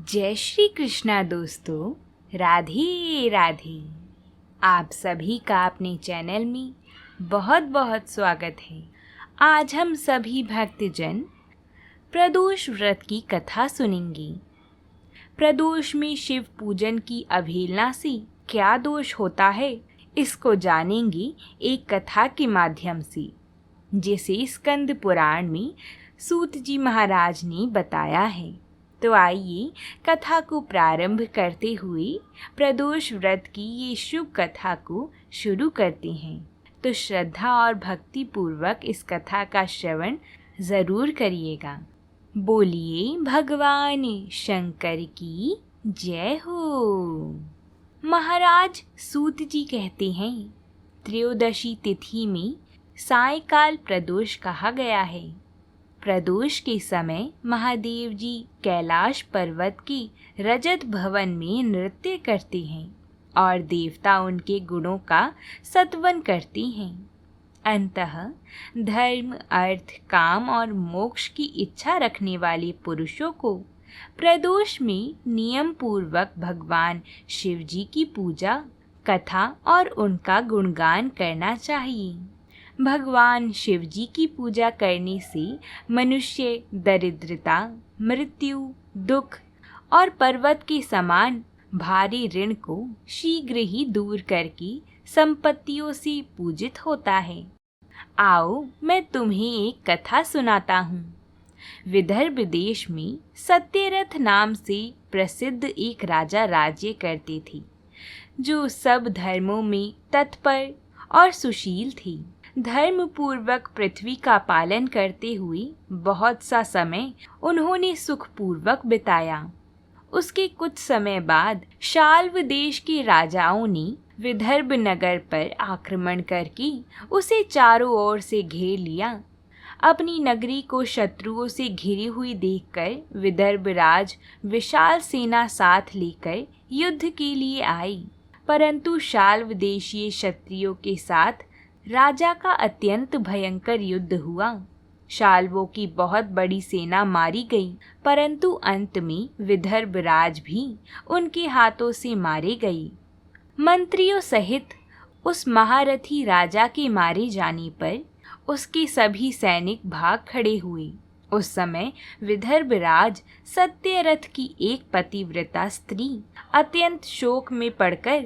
जय श्री कृष्णा दोस्तों, राधे राधे। आप सभी का अपने चैनल में बहुत बहुत स्वागत है। आज हम सभी भक्तजन प्रदोष व्रत की कथा सुनेंगे। प्रदोष में शिव पूजन की अवहेलना से क्या दोष होता है, इसको जानेंगे एक कथा के माध्यम से, जिसे स्कंद पुराण में सूत जी महाराज ने बताया है। तो आइए कथा को प्रारंभ करते हुए प्रदोष व्रत की ये शुभ कथा को शुरू करते हैं। तो श्रद्धा और भक्ति पूर्वक इस कथा का श्रवण जरूर करिएगा। बोलिए भगवान शंकर की जय हो। महाराज सूत जी कहते हैं, त्रयोदशी तिथि में सायंकाल प्रदोष कहा गया है। प्रदोष के समय महादेव जी कैलाश पर्वत की रजत भवन में नृत्य करते हैं और देवता उनके गुणों का सत्वन करते हैं। अंततः धर्म, अर्थ, काम और मोक्ष की इच्छा रखने वाले पुरुषों को प्रदोष में नियम पूर्वक भगवान शिव जी की पूजा, कथा और उनका गुणगान करना चाहिए। भगवान शिव जी की पूजा करने से मनुष्य दरिद्रता, मृत्यु, दुख और पर्वत के समान भारी ऋण को शीघ्र ही दूर करके संपत्तियों से पूजित होता है। आओ मैं तुम्हें एक कथा सुनाता हूँ। विदर्भ देश में सत्यरथ नाम से प्रसिद्ध एक राजा राज्य करते थे, जो सब धर्मों में तत्पर और सुशील थे। धर्म पूर्वक पृथ्वी का पालन करते हुए बहुत सा समय उन्होंने सुखपूर्वक बिताया। उसके कुछ समय बाद शाल्व देश के राजाओं ने विदर्भ नगर पर आक्रमण करके उसे चारों ओर से घेर लिया। अपनी नगरी को शत्रुओं से घिरी हुई देखकर विदर्भ राज विशाल सेना साथ लेकर युद्ध के लिए आई, परंतु शाल्व देशीय क्षत्रियों के साथ राजा का अत्यंत भयंकर युद्ध हुआ। शाल्वों की बहुत बड़ी सेना मारी गई, परंतु अंत में विदर्भ राज भी उनके हाथों से मारे गए। मंत्रियों सहित उस महारथी राजा के मारे जाने पर उसके सभी सैनिक भाग खड़े हुए। उस समय विदर्भ राज सत्यरथ की एक पतिव्रता स्त्री अत्यंत शोक में पड़कर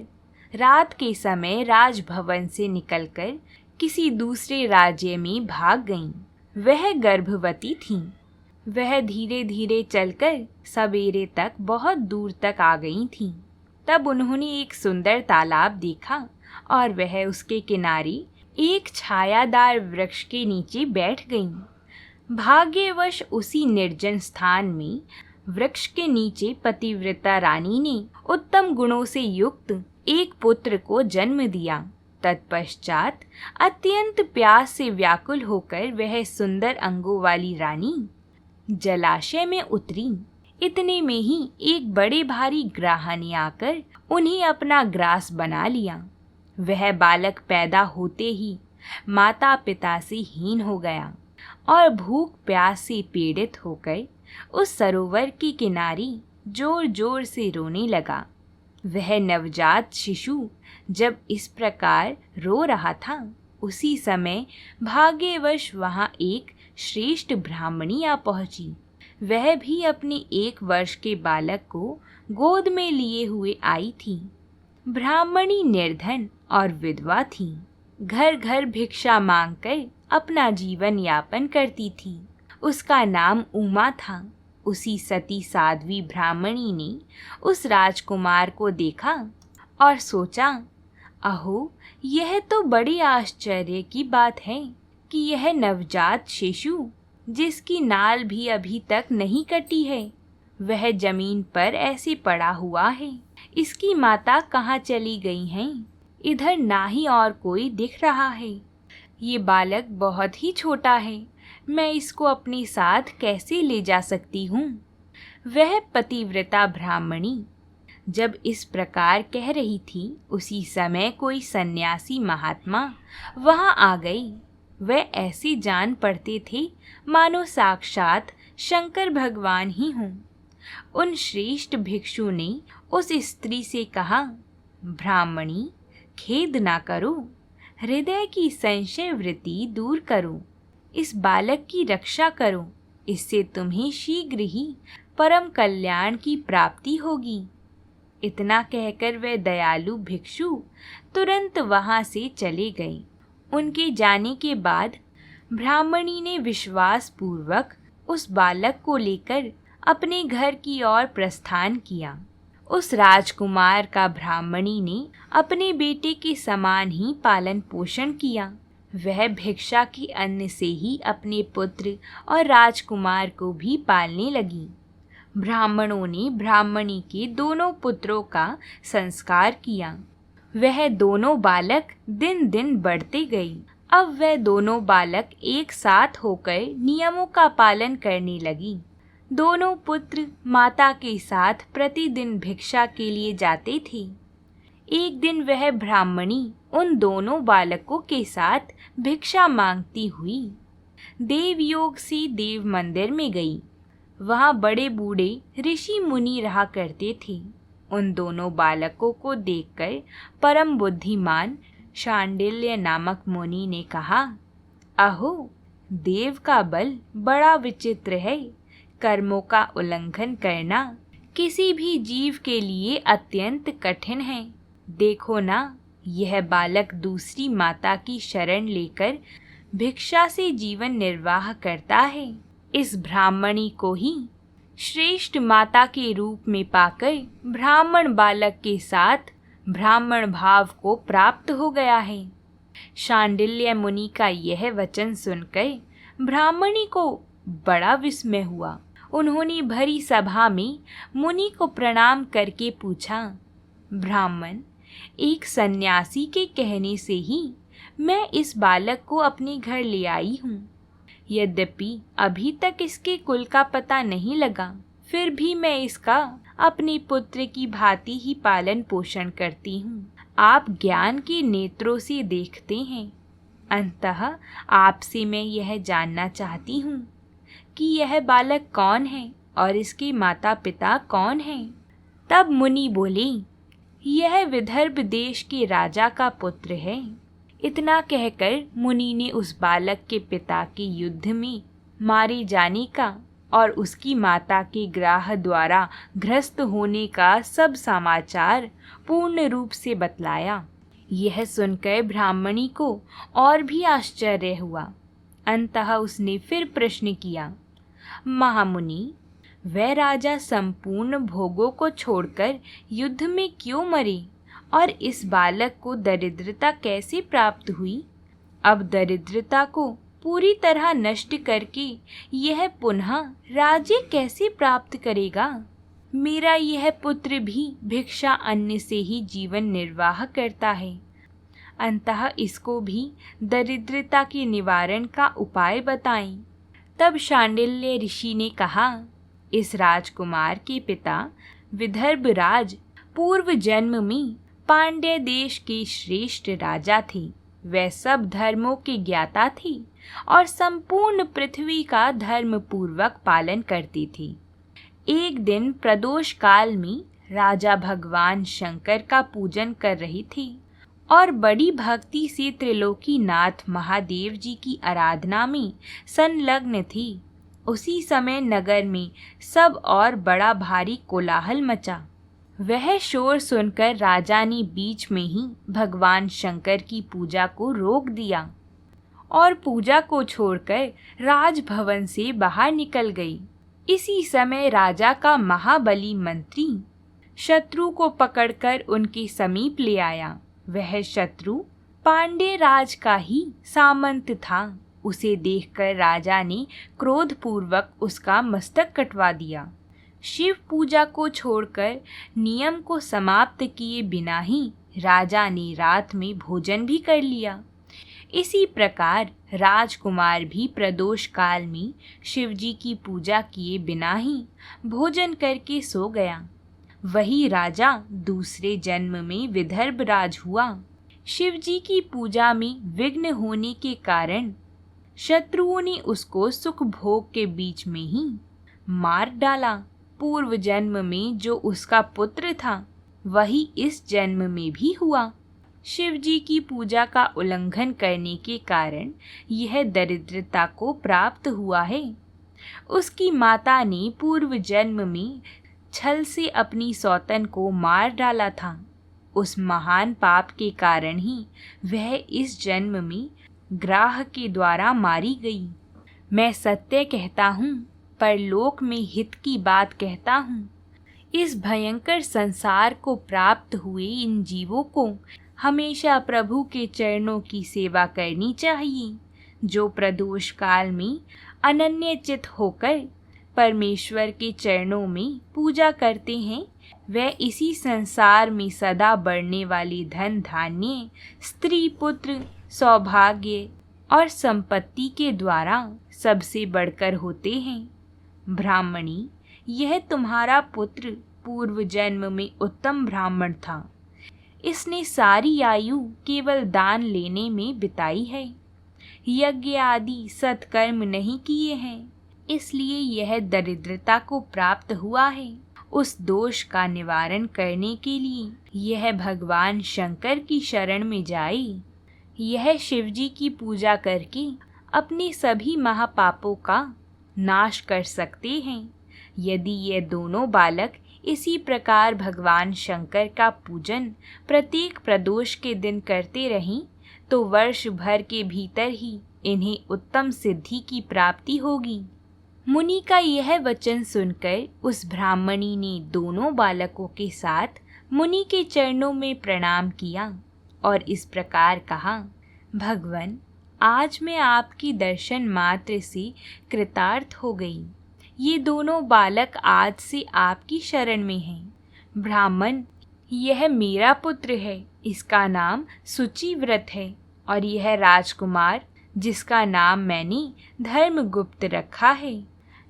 रात के समय राजभवन से निकलकर किसी दूसरे राज्य में भाग गईं। वह गर्भवती थीं। वह धीरे धीरे चलकर सवेरे तक बहुत दूर तक आ गई थीं। तब उन्होंने एक सुंदर तालाब देखा और वह उसके किनारे एक छायादार वृक्ष के नीचे बैठ गईं। भाग्यवश उसी निर्जन स्थान में वृक्ष के नीचे पतिव्रता रानी ने उत्तम गुणों से युक्त एक पुत्र को जन्म दिया। तत्पश्चात अत्यंत प्यास से व्याकुल होकर वह सुंदर अंगों वाली रानी जलाशय में उतरी। इतने में ही एक बड़े भारी ग्राह ने आकर उन्हें अपना ग्रास बना लिया। वह बालक पैदा होते ही माता पिता से हीन हो गया और भूख प्यास से पीड़ित होकर उस सरोवर के किनारे जोर जोर से रोने लगा। वह नवजात शिशु जब इस प्रकार रो रहा था, उसी समय भाग्यवश वहाँ एक श्रेष्ठ ब्राह्मणी आ पहुँची। वह भी अपने 1 वर्ष के बालक को गोद में लिए हुए आई थी। ब्राह्मणी निर्धन और विधवा थी। घर घर भिक्षा मांगकर अपना जीवन यापन करती थी। उसका नाम उमा था। उसी सती साध्वी ब्राह्मणी ने उस राजकुमार को देखा और सोचा, अहो, यह तो बड़ी आश्चर्य की बात है कि यह नवजात शिशु, जिसकी नाल भी अभी तक नहीं कटी है, वह जमीन पर ऐसे पड़ा हुआ है। इसकी माता कहाँ चली गई हैं? इधर ना ही और कोई दिख रहा है। ये बालक बहुत ही छोटा है, मैं इसको अपने साथ कैसे ले जा सकती हूँ? वह पतिव्रता ब्राह्मणी जब इस प्रकार कह रही थी, उसी समय कोई सन्यासी महात्मा वहाँ आ गई। वह ऐसे जान पड़ते थे मानो साक्षात शंकर भगवान ही हों। उन श्रेष्ठ भिक्षु ने उस स्त्री से कहा, ब्राह्मणी, खेद ना करो, हृदय की संशय वृत्ति दूर करो, इस बालक की रक्षा करो, इससे तुम्हें शीघ्र ही परम कल्याण की प्राप्ति होगी। इतना कहकर वे दयालु भिक्षु तुरंत वहां से चले गए। उनके जाने के बाद ब्राह्मणी ने विश्वास पूर्वक उस बालक को लेकर अपने घर की ओर प्रस्थान किया। उस राजकुमार का ब्राह्मणी ने अपने बेटे के समान ही पालन पोषण किया। वह भिक्षा के अन्न से ही अपने पुत्र और राजकुमार को भी पालने लगी। ब्राह्मणों ने ब्राह्मणी के दोनों पुत्रों का संस्कार किया। वह दोनों बालक दिन दिन बढ़ते गए। अब वह दोनों बालक एक साथ होकर नियमों का पालन करने लगी। दोनों पुत्र माता के साथ प्रतिदिन भिक्षा के लिए जाते थे। एक दिन वह ब्राह्मणी उन दोनों बालकों के साथ भिक्षा मांगती हुई देवयोग से देव मंदिर में गई। वहाँ बड़े बूढ़े ऋषि मुनि रहा करते थे। उन दोनों बालकों को देखकर परम बुद्धिमान शांडिल्य नामक मुनि ने कहा, अहो, देव का बल बड़ा विचित्र है। कर्मों का उल्लंघन करना किसी भी जीव के लिए अत्यंत कठिन है। देखो ना, यह बालक दूसरी माता की शरण लेकर भिक्षा से जीवन निर्वाह करता है। इस ब्राह्मणी को ही श्रेष्ठ माता के रूप में पाकर ब्राह्मण बालक के साथ ब्राह्मण भाव को प्राप्त हो गया है। शांडिल्य मुनि का यह वचन सुनकर ब्राह्मणी को बड़ा विस्मय हुआ। उन्होंने भरी सभा में मुनि को प्रणाम करके पूछा, ब्राह्मण, एक सन्यासी के कहने से ही मैं इस बालक को अपने घर ले आई हूँ। यद्यपि अभी तक इसके कुल का पता नहीं लगा, फिर भी मैं इसका अपने पुत्र की भांति ही पालन पोषण करती हूँ। आप ज्ञान के नेत्रों से देखते हैं। अंततः आपसे मैं यह जानना चाहती हूँ कि यह बालक कौन है और इसके माता पिता कौन हैं। तब मुनि बोले, यह विदर्भ देश के राजा का पुत्र है। इतना कहकर मुनि ने उस बालक के पिता के युद्ध में मारे जाने का और उसकी माता के ग्राह द्वारा ग्रस्त होने का सब समाचार पूर्ण रूप से बतलाया। यह सुनकर ब्राह्मणी को और भी आश्चर्य हुआ। अंततः उसने फिर प्रश्न किया, महामुनि, वह राजा संपूर्ण भोगों को छोड़कर युद्ध में क्यों मरे और इस बालक को दरिद्रता कैसे प्राप्त हुई? अब दरिद्रता को पूरी तरह नष्ट करके यह पुनः राज्य कैसे प्राप्त करेगा? मेरा यह पुत्र भी भिक्षा अन्न से ही जीवन निर्वाह करता है। अंततः इसको भी दरिद्रता के निवारण का उपाय बताएं। तब शांडिल्य ऋषि ने कहा, इस राजकुमार के पिता विदर्भ राज पूर्व जन्म में पांड्य देश के श्रेष्ठ राजा थे। वे सब धर्मों के ज्ञाता थे और संपूर्ण पृथ्वी का धर्म पूर्वक पालन करते थे। एक दिन प्रदोष काल में राजा भगवान शंकर का पूजन कर रहे थे और बड़ी भक्ति से त्रिलोकीनाथ महादेव जी की आराधना में संलग्न थे। उसी समय नगर में सब और बड़ा भारी कोलाहल मचा। वह शोर सुनकर राजा ने बीच में ही भगवान शंकर की पूजा को रोक दिया और पूजा को छोड़कर राजभवन से बाहर निकल गई। इसी समय राजा का महाबली मंत्री शत्रु को पकड़कर उनके समीप ले आया। वह शत्रु पांड्य राज का ही सामंत था। उसे देखकर राजा ने क्रोधपूर्वक उसका मस्तक कटवा दिया। शिव पूजा को छोड़कर नियम को समाप्त किए बिना ही राजा ने रात में भोजन भी कर लिया। इसी प्रकार राजकुमार भी प्रदोष काल में शिवजी की पूजा किए बिना ही भोजन करके सो गया। वही राजा दूसरे जन्म में विदर्भ राज हुआ। शिवजी की पूजा में विघ्न होने के कारण शत्रुओं ने उसको सुख भोग के बीच में ही मार डाला। पूर्व जन्म में जो उसका पुत्र था वही इस जन्म में भी हुआ। शिव जी की पूजा का उल्लंघन करने के कारण यह दरिद्रता को प्राप्त हुआ है। उसकी माता ने पूर्व जन्म में छल से अपनी सौतन को मार डाला था। उस महान पाप के कारण ही वह इस जन्म में ग्राह के द्वारा मारी गई। मैं सत्य कहता हूँ, परलोक में हित की बात कहता हूँ। इस भयंकर संसार को प्राप्त हुए इन जीवों को हमेशा प्रभु के चरणों की सेवा करनी चाहिए। जो प्रदोष काल में अनन्यचित होकर परमेश्वर के चरणों में पूजा करते हैं, वह इसी संसार में सदा बढ़ने वाली धन धान्य, स्त्री पुत्र, सौभाग्य और संपत्ति के द्वारा सबसे बढ़कर होते हैं। ब्राह्मणी, यह तुम्हारा पुत्र पूर्व जन्म में उत्तम ब्राह्मण था। इसने सारी आयु केवल दान लेने में बिताई है, यज्ञ आदि सत्कर्म नहीं किए हैं, इसलिए यह दरिद्रता को प्राप्त हुआ है। उस दोष का निवारण करने के लिए यह भगवान शंकर की शरण में जाए। यह शिवजी की पूजा करके अपने सभी महापापों का नाश कर सकते हैं। यदि ये दोनों बालक इसी प्रकार भगवान शंकर का पूजन प्रत्येक प्रदोष के दिन करते रहें तो वर्ष भर के भीतर ही इन्हें उत्तम सिद्धि की प्राप्ति होगी। मुनि का यह वचन सुनकर उस ब्राह्मणी ने दोनों बालकों के साथ मुनि के चरणों में प्रणाम किया और इस प्रकार कहा, भगवन, आज मैं आपकी दर्शन मात्र से कृतार्थ हो गई। ये दोनों बालक आज से आपकी शरण में हैं। ब्राह्मण, यह मेरा पुत्र है, इसका नाम सुचिव्रत है, और यह राजकुमार जिसका नाम मैंने धर्मगुप्त रखा है।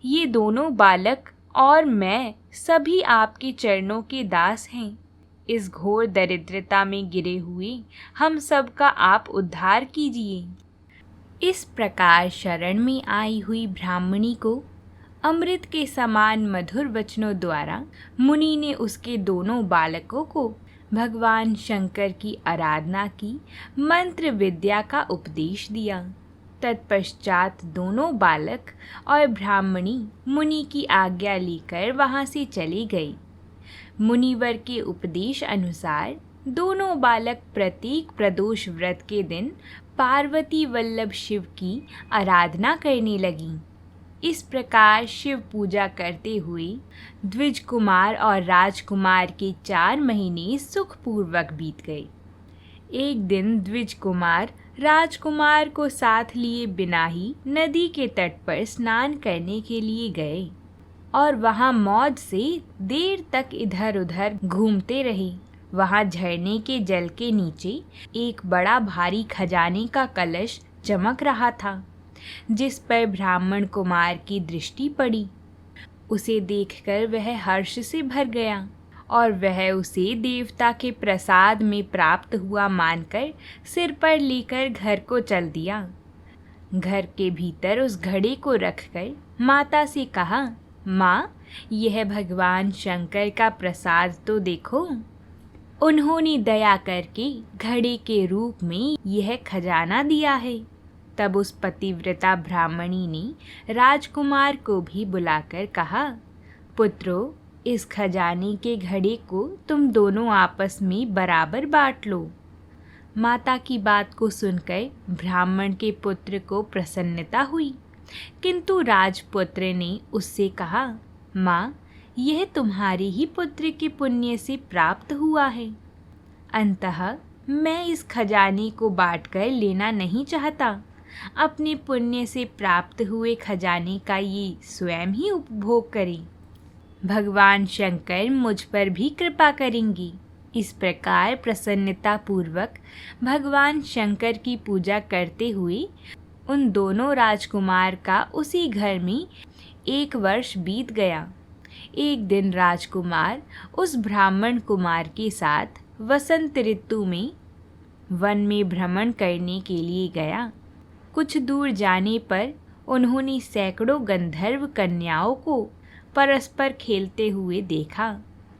ये दोनों बालक और मैं सभी आपके चरणों के दास हैं। इस घोर दरिद्रता में गिरे हुए हम सब का आप उद्धार कीजिए। इस प्रकार शरण में आई हुई ब्राह्मणी को अमृत के समान मधुर वचनों द्वारा मुनि ने उसके दोनों बालकों को भगवान शंकर की आराधना की मंत्र विद्या का उपदेश दिया। तत्पश्चात दोनों बालक और ब्राह्मणी मुनि की आज्ञा लेकर वहाँ से चले गए। मुनिवर के उपदेश अनुसार दोनों बालक प्रत्येक प्रदोष व्रत के दिन पार्वती वल्लभ शिव की आराधना करने लगीं। इस प्रकार शिव पूजा करते हुए द्विज कुमार और राजकुमार के 4 महीने सुखपूर्वक बीत गए। एक दिन द्विज कुमार राजकुमार को साथ लिए बिना ही नदी के तट पर स्नान करने के लिए गए और वहाँ मौज से देर तक इधर उधर घूमते रहे। वहाँ झरने के जल के नीचे एक बड़ा भारी खजाने का कलश चमक रहा था, जिस पर ब्राह्मण कुमार की दृष्टि पड़ी। उसे देखकर वह हर्ष से भर गया और वह उसे देवता के प्रसाद में प्राप्त हुआ मानकर सिर पर लेकर घर को चल दिया। घर के भीतर उस घड़े को रखकर माता से कहा, माँ, यह भगवान शंकर का प्रसाद तो देखो। उन्होंने दया करके घड़े के रूप में यह खजाना दिया है। तब उस पतिव्रता ब्राह्मणी ने राजकुमार को भी बुलाकर कहा, पुत्रो, इस खजाने के घड़े को तुम दोनों आपस में बराबर बांट लो। माता की बात को सुनकर ब्राह्मण के पुत्र को प्रसन्नता हुई, किंतु राजपुत्र ने उससे कहा, माँ, यह तुम्हारे ही पुत्र के पुण्य से प्राप्त हुआ है। अंततः मैं इस खजाने को बांटकर लेना नहीं चाहता। अपने पुण्य से प्राप्त हुए खजाने का ये स्वयं ही उपभोग करें। भगवान शंकर मुझ पर भी कृपा करेंगे। इस प्रकार प्रसन्नता पूर्वक भगवान शंकर की पूजा करते हुए उन दोनों राजकुमार का उसी घर में 1 वर्ष बीत गया। एक दिन राजकुमार उस ब्राह्मण कुमार के साथ वसंत ऋतु में वन में भ्रमण करने के लिए गया। कुछ दूर जाने पर उन्होंने सैकड़ों गंधर्व कन्याओं को परस्पर खेलते हुए देखा।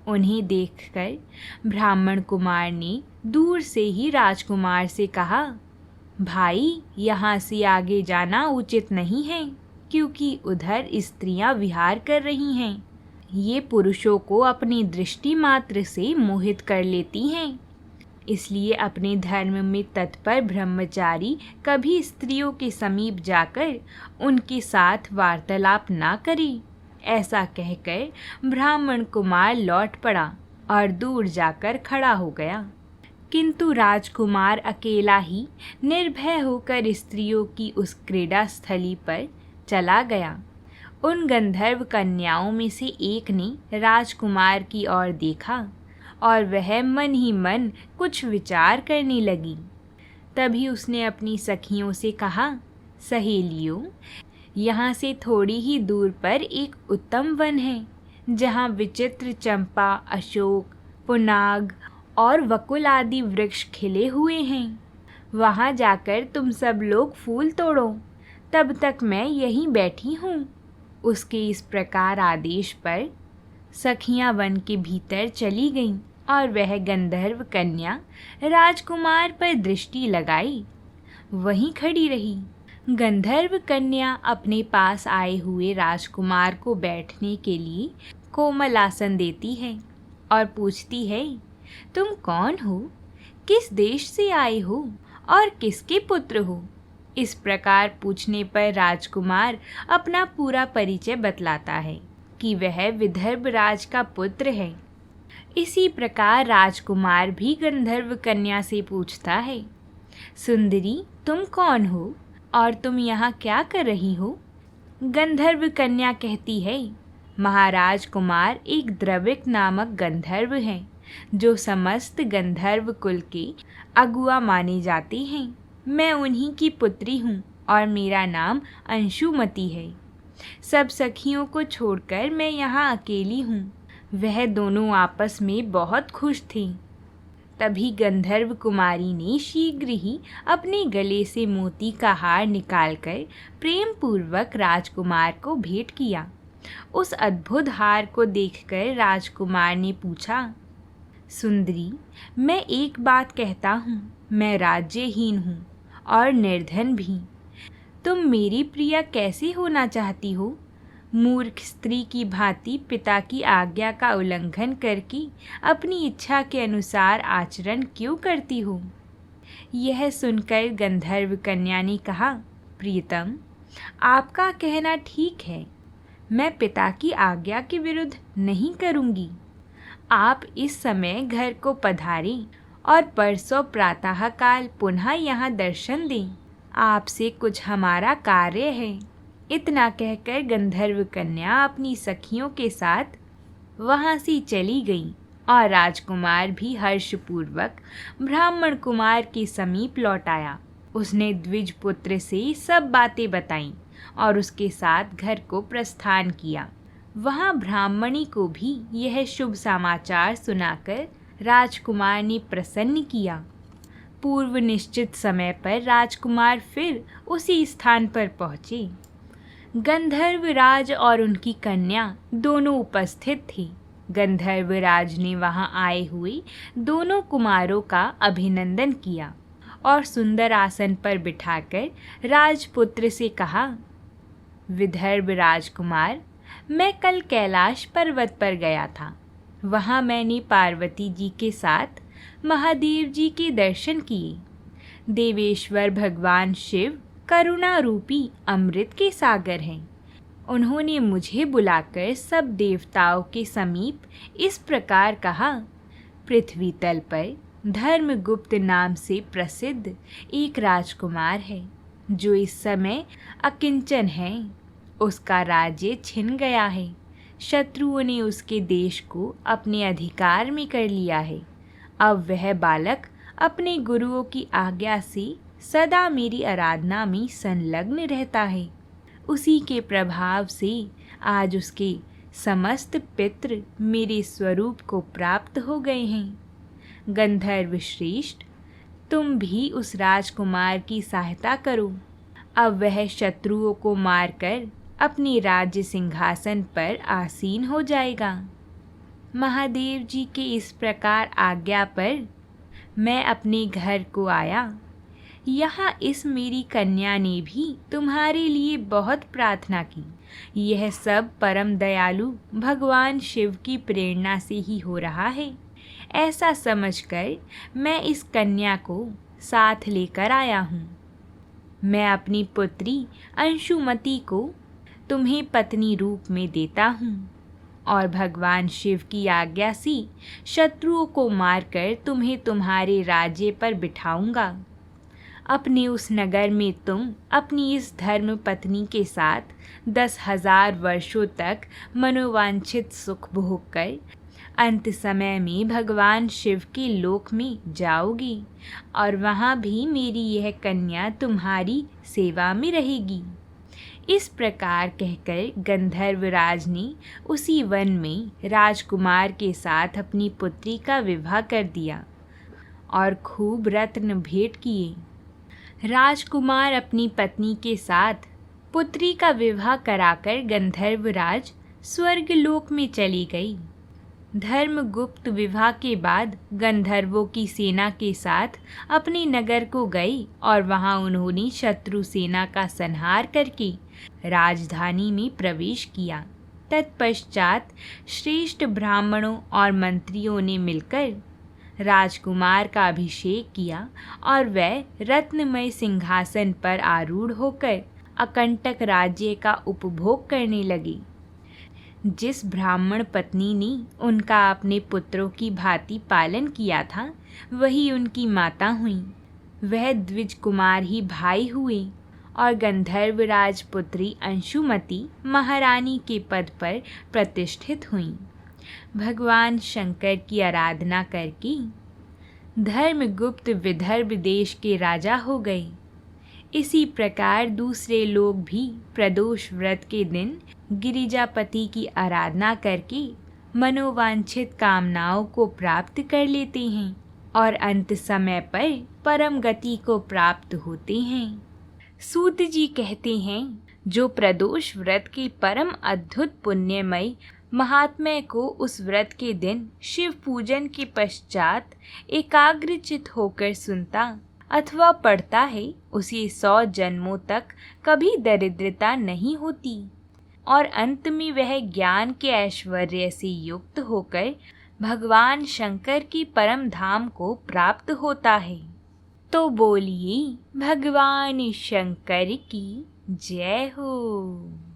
उन्हें देखकर ब्राह्मण कुमार ने दूर से ही राजकुमार से कहा, भाई, यहाँ से आगे जाना उचित नहीं है, क्योंकि उधर स्त्रियां विहार कर रही हैं। ये पुरुषों को अपनी दृष्टि मात्र से मोहित कर लेती हैं। इसलिए अपने धर्म में तत्पर ब्रह्मचारी कभी स्त्रियों के समीप जाकर उनके साथ वार्तालाप ना करे। ऐसा कहकर ब्राह्मण कुमार लौट पड़ा और दूर जाकर खड़ा हो गया। किंतु राजकुमार अकेला ही निर्भय होकर स्त्रियों की उस क्रीड़ा स्थली पर चला गया। उन गंधर्व कन्याओं में से एक ने राजकुमार की ओर देखा और वह मन ही मन कुछ विचार करने लगी। तभी उसने अपनी सखियों से कहा, सहेलियों, यहाँ से थोड़ी ही दूर पर एक उत्तम वन है, जहाँ विचित्र चंपा, अशोक, पुनाग और वकुल आदि वृक्ष खिले हुए हैं। वहाँ जाकर तुम सब लोग फूल तोड़ो, तब तक मैं यहीं बैठी हूँ। उसके इस प्रकार आदेश पर सखियां वन के भीतर चली गईं और वह गंधर्व कन्या राजकुमार पर दृष्टि लगाई वहीं खड़ी रही। गंधर्व कन्या अपने पास आए हुए राजकुमार को बैठने के लिए कोमल आसन देती है और पूछती है, तुम कौन हो, किस देश से आए हो और किसके पुत्र हो? इस प्रकार पूछने पर राजकुमार अपना पूरा परिचय बतलाता है कि वह विदर्भ राज का पुत्र है। इसी प्रकार राजकुमार भी गंधर्व कन्या से पूछता है, सुंदरी, तुम कौन हो और तुम यहाँ क्या कर रही हो? गंधर्व कन्या कहती है, महाराज कुमार एक द्रविक नामक गंधर्व हैं, जो समस्त गंधर्व कुल के अगुआ माने जाते हैं। मैं उन्हीं की पुत्री हूँ और मेरा नाम अंशुमति है। सब सखियों को छोड़कर मैं यहाँ अकेली हूँ। वह दोनों आपस में बहुत खुश थीं। तभी गंधर्व कुमारी ने शीघ्र ही अपने गले से मोती का हार निकालकर प्रेम पूर्वक राजकुमार को भेंट किया। उस अद्भुत हार को देखकर राजकुमार ने पूछा, सुंदरी, मैं एक बात कहता हूँ, मैं राज्यहीन हूँ और निर्धन भी। तुम मेरी प्रिया कैसे होना चाहती हो? मूर्ख स्त्री की भांति पिता की आज्ञा का उल्लंघन करके अपनी इच्छा के अनुसार आचरण क्यों करती हो? यह सुनकर गंधर्व कन्या ने कहा, प्रियतम, आपका कहना ठीक है। मैं पिता की आज्ञा के विरुद्ध नहीं करूँगी। आप इस समय घर को पधारें और परसों प्रातःकाल पुनः यहाँ दर्शन दें। आपसे कुछ हमारा कार्य है। इतना कहकर गंधर्व कन्या अपनी सखियों के साथ वहाँ से चली गई और राजकुमार भी हर्षपूर्वक ब्राह्मण कुमार के समीप लौट आया। उसने द्विज पुत्र से सब बातें बताईं और उसके साथ घर को प्रस्थान किया। वहाँ ब्राह्मणी को भी यह शुभ समाचार सुनाकर राजकुमार ने प्रसन्न किया। पूर्व निश्चित समय पर राजकुमार फिर उसी स्थान पर पहुँचे। गंधर्व राज और उनकी कन्या दोनों उपस्थित थे। गंधर्व राज ने वहां आए हुए दोनों कुमारों का अभिनंदन किया और सुंदर आसन पर बिठाकर राजपुत्र से कहा, विदर्भ राजकुमार, मैं कल कैलाश पर्वत पर गया था। वहां मैंने पार्वती जी के साथ महादेव जी के दर्शन किए। देवेश्वर भगवान शिव करुणा रूपी अमृत के सागर हैं। उन्होंने मुझे बुलाकर सब देवताओं के समीप इस प्रकार कहा, पृथ्वी तल पर धर्मगुप्त नाम से प्रसिद्ध एक राजकुमार है, जो इस समय अकिंचन है। उसका राज्य छिन गया है। शत्रुओं ने उसके देश को अपने अधिकार में कर लिया है। अब वह बालक अपने गुरुओं की आज्ञा से सदा मेरी आराधना में संलग्न रहता है। उसी के प्रभाव से आज उसके समस्त पितृ मेरे स्वरूप को प्राप्त हो गए हैं। गंधर्व श्रेष्ठ, तुम भी उस राजकुमार की सहायता करो। अब वह शत्रुओं को मारकर अपने राज्य सिंहासन पर आसीन हो जाएगा। महादेव जी के इस प्रकार आज्ञा पर मैं अपने घर को आया। यहाँ इस मेरी कन्या ने भी तुम्हारे लिए बहुत प्रार्थना की। यह सब परम दयालु भगवान शिव की प्रेरणा से ही हो रहा है। ऐसा समझकर मैं इस कन्या को साथ लेकर आया हूँ। मैं अपनी पुत्री अंशुमति को तुम्हें पत्नी रूप में देता हूँ और भगवान शिव की आज्ञा से शत्रुओं को मारकर तुम्हें तुम्हारे राज्य पर बिठाऊंगा। अपने उस नगर में तुम अपनी इस धर्म पत्नी के साथ 10,000 वर्षों तक मनोवांछित सुख भोग कर अंत समय में भगवान शिव के लोक में जाओगी और वहाँ भी मेरी यह कन्या तुम्हारी सेवा में रहेगी। इस प्रकार कहकर गंधर्वराज ने उसी वन में राजकुमार के साथ अपनी पुत्री का विवाह कर दिया और खूब रत्न भेंट किए। राजकुमार अपनी पत्नी के साथ पुत्री का विवाह कराकर गंधर्वराज स्वर्गलोक में चली गई। धर्मगुप्त विवाह के बाद गंधर्वों की सेना के साथ अपने नगर को गई और वहां उन्होंने शत्रु सेना का संहार करके राजधानी में प्रवेश किया। तत्पश्चात श्रेष्ठ ब्राह्मणों और मंत्रियों ने मिलकर राजकुमार का अभिषेक किया और वह रत्नमय सिंहासन पर आरूढ़ होकर अकंटक राज्य का उपभोग करने लगी। जिस ब्राह्मण पत्नी ने उनका अपने पुत्रों की भांति पालन किया था, वही उनकी माता हुई। वह द्विज कुमार ही भाई हुए और गंधर्वराज पुत्री अंशुमति महारानी के पद पर प्रतिष्ठित हुई। भगवान शंकर की आराधना करके धर्मगुप्त विदर्भ देश के राजा हो गए। इसी प्रकार दूसरे लोग भी प्रदोष व्रत के दिन गिरिजापति की आराधना करके मनोवांछित कामनाओं को प्राप्त कर लेते हैं और अंत समय पर परम गति को प्राप्त होते हैं। सूत जी कहते हैं, जो प्रदोष व्रत के परम अद्भुत पुण्यमय महात्म्य को उस व्रत के दिन शिव पूजन के पश्चात एकाग्रचित होकर सुनता अथवा पढ़ता है, उसे 100 जन्मों तक कभी दरिद्रता नहीं होती और अंत में वह ज्ञान के ऐश्वर्य से युक्त होकर भगवान शंकर की परम धाम को प्राप्त होता है। तो बोलिए भगवान शंकर की जय हो।